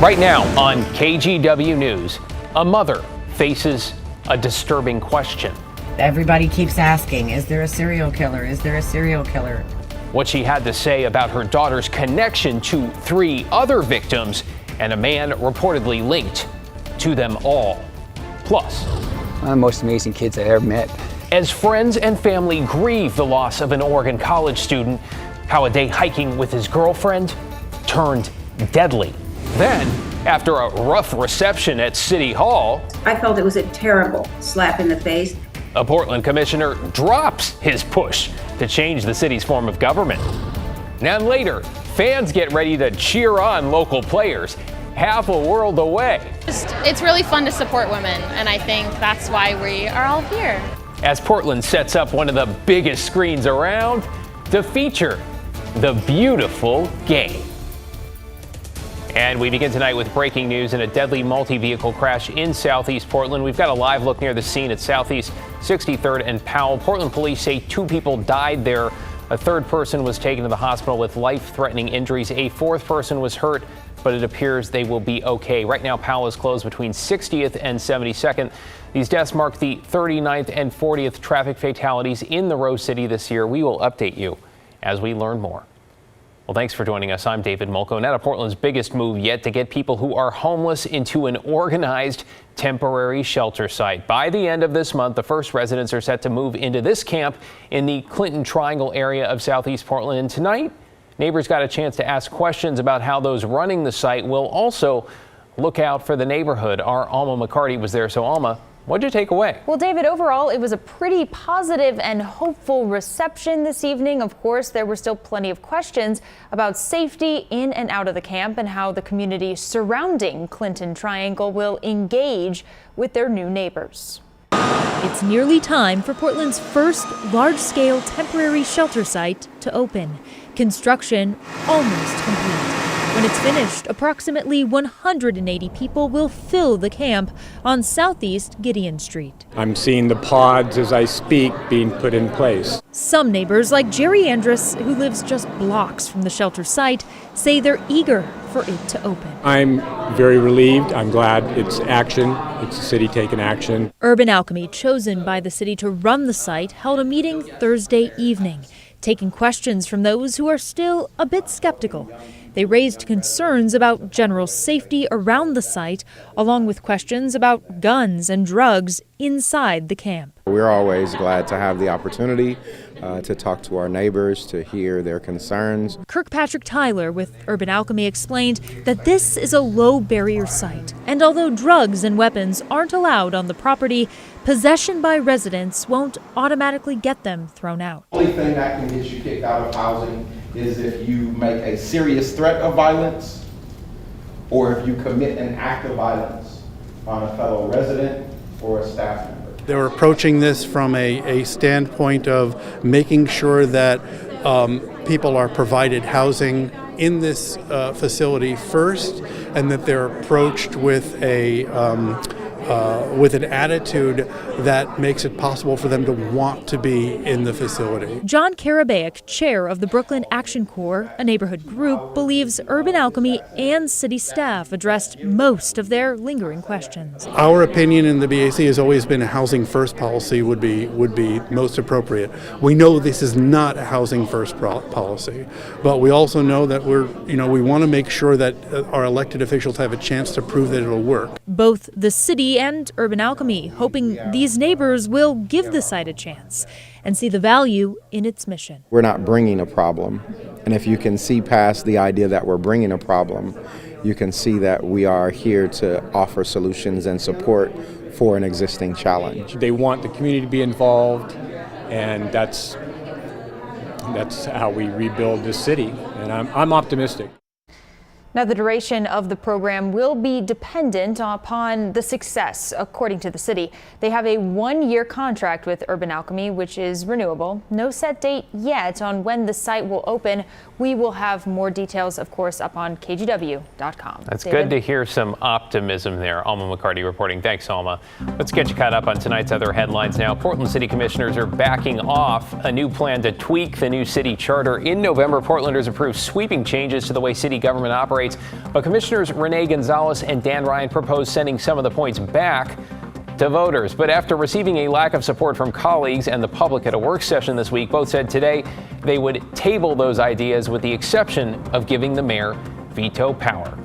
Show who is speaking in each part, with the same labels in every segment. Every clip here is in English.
Speaker 1: Right now on KGW News, a mother faces a disturbing question.
Speaker 2: Everybody keeps asking, is there a serial killer? Is there a serial killer?
Speaker 1: What she had to say about her daughter's connection to 3 other victims and a man reportedly linked to them all. Plus,
Speaker 3: one of the most amazing kids I ever met.
Speaker 1: As friends and family grieve the loss of an Oregon college student, how a day hiking with his girlfriend turned deadly. Then, after a rough reception at City Hall,
Speaker 4: I felt it was a terrible slap in the face.
Speaker 1: A Portland commissioner drops his push to change the city's form of government. Now later, fans get ready to cheer on local players half a world away.
Speaker 5: It's really fun to support women, and I think that's why we are all here.
Speaker 1: As Portland sets up one of the biggest screens around to feature the beautiful game. And we begin tonight with breaking news in a deadly multi-vehicle crash in Southeast Portland. We've got a live look near the scene at Southeast 63rd and Powell. Portland police say 2 people died there. A 3rd person was taken to the hospital with life-threatening injuries. A 4th person was hurt, but it appears they will be okay. Right now, Powell is closed between 60th and 72nd. These deaths mark the 39th and 40th traffic fatalities in the Rose City this year. We will update you as we learn more. Well, thanks for joining us. I'm David Mulco. Now to Portland's biggest move yet to get people who are homeless into an organized temporary shelter site. By the end of this month, the first residents are set to move into this camp in the Clinton Triangle area of Southeast Portland. And tonight, neighbors got a chance to ask questions about how those running the site will also look out for the neighborhood. Our Alma McCarty was there. So Alma, what'd you take away?
Speaker 6: Well, David, overall, it was a pretty positive and hopeful reception this evening. Of course, there were still plenty of questions about safety in and out of the camp and how the community surrounding Clinton Triangle will engage with their new neighbors.
Speaker 7: It's nearly time for Portland's first large-scale temporary shelter site to open. Construction almost complete. When it's finished, approximately 180 people will fill the camp on Southeast Gideon Street.
Speaker 8: I'm seeing the pods as I speak being put in place.
Speaker 7: Some neighbors, like Jerry Andrus, who lives just blocks from the shelter site, say they're eager for it to open.
Speaker 8: I'm very relieved. I'm glad it's action. It's the city taking action.
Speaker 7: Urban Alchemy, chosen by the city to run the site, held a meeting Thursday evening, taking questions from those who are still a bit skeptical. They raised concerns about general safety around the site, along with questions about guns and drugs inside the camp.
Speaker 9: We're always glad to have the opportunity to talk to our neighbors, to hear their concerns.
Speaker 7: Kirkpatrick Tyler with Urban Alchemy explained that this is a low-barrier site, and although drugs and weapons aren't allowed on the property, possession by residents won't automatically get them thrown out.
Speaker 10: The only thing that can get you kicked out of housing is if you make a serious threat of violence or if you commit an act of violence on a fellow resident or a staff member.
Speaker 11: They're approaching this from a standpoint of making sure that people are provided housing in this facility first, and that they're approached with an attitude that makes it possible for them to want to be in the facility.
Speaker 7: John Karabaik, chair of the Brooklyn Action Corps, a neighborhood group, believes Urban Alchemy and city staff addressed most of their lingering questions.
Speaker 11: Our opinion in the BAC has always been a housing first policy would be most appropriate. We know this is not a housing first policy, but we also know that we want to make sure that our elected officials have a chance to prove that it'll work.
Speaker 7: Both the city and Urban Alchemy hoping these neighbors will give the site a chance and see the value in its mission.
Speaker 9: We're not bringing a problem, and if you can see past the idea that we're bringing a problem, you can see that we are here to offer solutions and support for an existing challenge.
Speaker 8: They want the community to be involved, and that's how we rebuild this city, and I'm optimistic.
Speaker 6: Now, the duration of the program will be dependent upon the success, according to the city. They have a 1-year contract with Urban Alchemy, which is renewable. No set date yet on when the site will open. We will have more details, of course, up on KGW.com.
Speaker 1: That's David? Good to hear some optimism there. Alma McCarty reporting. Thanks, Alma. Let's get you caught up on tonight's other headlines now. Portland City Commissioners are backing off a new plan to tweak the new city charter. In November, Portlanders approved sweeping changes to the way city government operates rates. But Commissioners Renee Gonzalez and Dan Ryan proposed sending some of the points back to voters. But after receiving a lack of support from colleagues and the public at a work session this week, both said today they would table those ideas with the exception of giving the mayor veto power.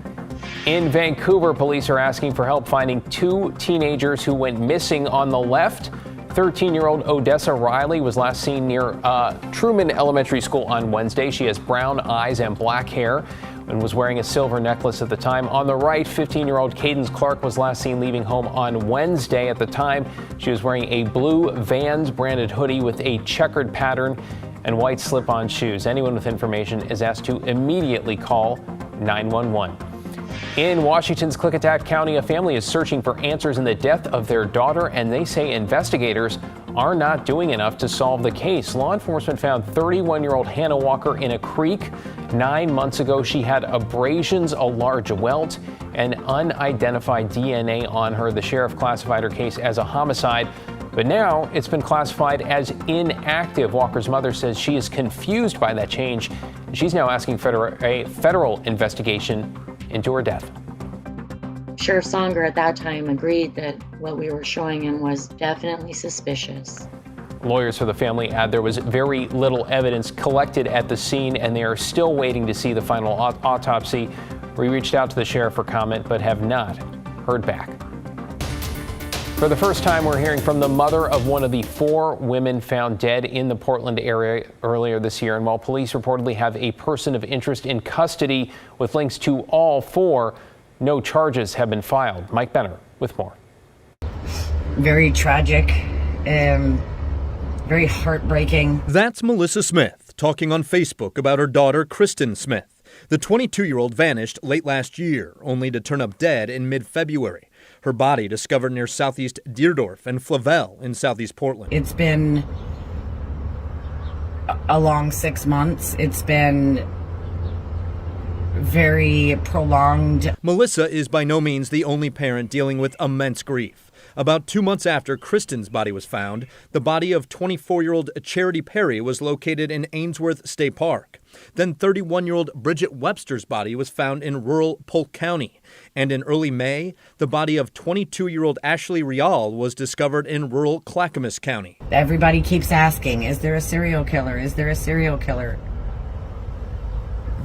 Speaker 1: In Vancouver, police are asking for help finding two teenagers who went missing on the left. 13-year-old Odessa Riley was last seen near Truman Elementary School on Wednesday. She has brown eyes and black hair and was wearing a silver necklace at the time. On the right, 15-year-old Cadence Clark was last seen leaving home on Wednesday. At the time, she was wearing a blue Vans branded hoodie with a checkered pattern and white slip-on shoes. Anyone with information is asked to immediately call 911. In Washington's Klickitat County, a family is searching for answers in the death of their daughter, and they say investigators are not doing enough to solve the case. Law enforcement found 31-year-old Hannah Walker in a creek 9 months ago. She had abrasions, a large welt, and unidentified DNA on her. The sheriff classified her case as a homicide, but now it's been classified as inactive. Walker's mother says she is confused by that change. She's now asking for a federal investigation into her death.
Speaker 12: Sheriff Songer at that time agreed that what we were showing him was definitely suspicious.
Speaker 1: Lawyers for the family add there was very little evidence collected at the scene, and they are still waiting to see the final autopsy. We reached out to the sheriff for comment, but have not heard back. For the first time, we're hearing from the mother of one of the 4 women found dead in the Portland area earlier this year. And while police reportedly have a person of interest in custody with links to all 4, no charges have been filed. Mike Benner with more.
Speaker 2: Very tragic, very heartbreaking.
Speaker 13: That's Melissa Smith talking on Facebook about her daughter, Kristen Smith. The 22-year-old vanished late last year, only to turn up dead in mid-February. Her body discovered near southeast Deerdorf and Flavel in southeast Portland.
Speaker 2: It's been a long 6 months. It's been very prolonged.
Speaker 13: Melissa is by no means the only parent dealing with immense grief. About 2 months after Kristen's body was found, the body of 24-year-old Charity Perry was located in Ainsworth State Park. Then 31-year-old Bridget Webster's body was found in rural Polk County. And in early May, the body of 22-year-old Ashley Rial was discovered in rural Clackamas County.
Speaker 2: Everybody keeps asking, is there a serial killer? Is there a serial killer?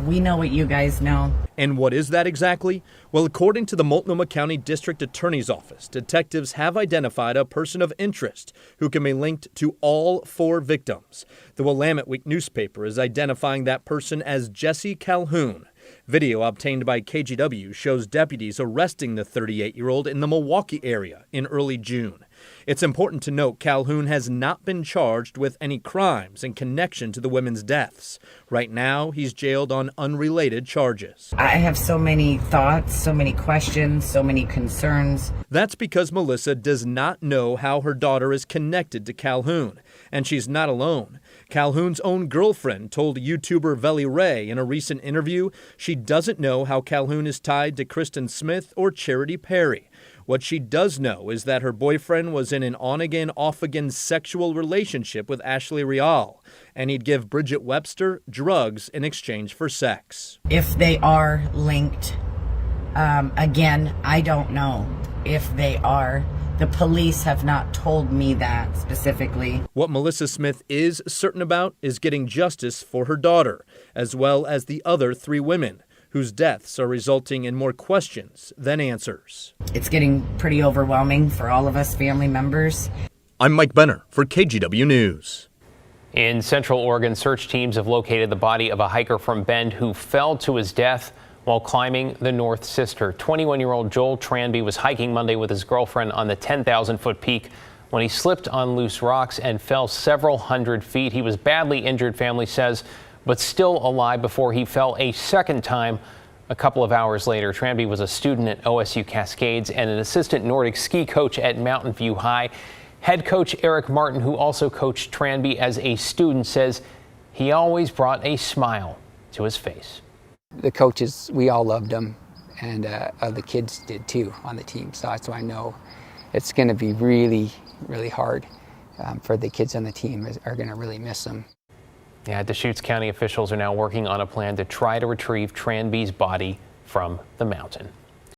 Speaker 2: We know what you guys know.
Speaker 13: And what is that exactly? Well, according to the Multnomah County District Attorney's Office, detectives have identified a person of interest who can be linked to all 4 victims. The Willamette Week newspaper is identifying that person as Jesse Calhoun. Video obtained by KGW shows deputies arresting the 38-year-old in the Milwaukee area in early June. It's important to note Calhoun has not been charged with any crimes in connection to the women's deaths. Right now, he's jailed on unrelated charges.
Speaker 2: I have so many thoughts, so many questions, so many concerns.
Speaker 13: That's because Melissa does not know how her daughter is connected to Calhoun. And she's not alone. Calhoun's own girlfriend told YouTuber Velly Ray in a recent interview she doesn't know how Calhoun is tied to Kristen Smith or Charity Perry. What she does know is that her boyfriend was in an on-again, off-again sexual relationship with Ashley Rial, and he'd give Bridget Webster drugs in exchange for sex.
Speaker 2: If they are linked, again, I don't know if they are. The police have not told me that specifically.
Speaker 13: What Melissa Smith is certain about is getting justice for her daughter, as well as the other 3 women, whose deaths are resulting in more questions than answers.
Speaker 2: It's getting pretty overwhelming for all of us family members.
Speaker 13: I'm Mike Benner for KGW News.
Speaker 1: In Central Oregon, search teams have located the body of a hiker from Bend who fell to his death while climbing the North Sister. 21-year-old Joel Tranby was hiking Monday with his girlfriend on the 10,000-foot peak when he slipped on loose rocks and fell several hundred feet. He was badly injured, family says, but still alive before he fell a second time a couple of hours later. Tranby was a student at OSU Cascades and an assistant Nordic ski coach at Mountain View High. Head coach Eric Martin, who also coached Tranby as a student, says he always brought a smile to his face.
Speaker 3: The coaches, we all loved him, and the kids did too on the team. So that's why I know it's going to be really, really hard for the kids on the team. Are going to really miss him.
Speaker 1: Yeah, Deschutes County officials are now working on a plan to try to retrieve Tranby's body from the mountain.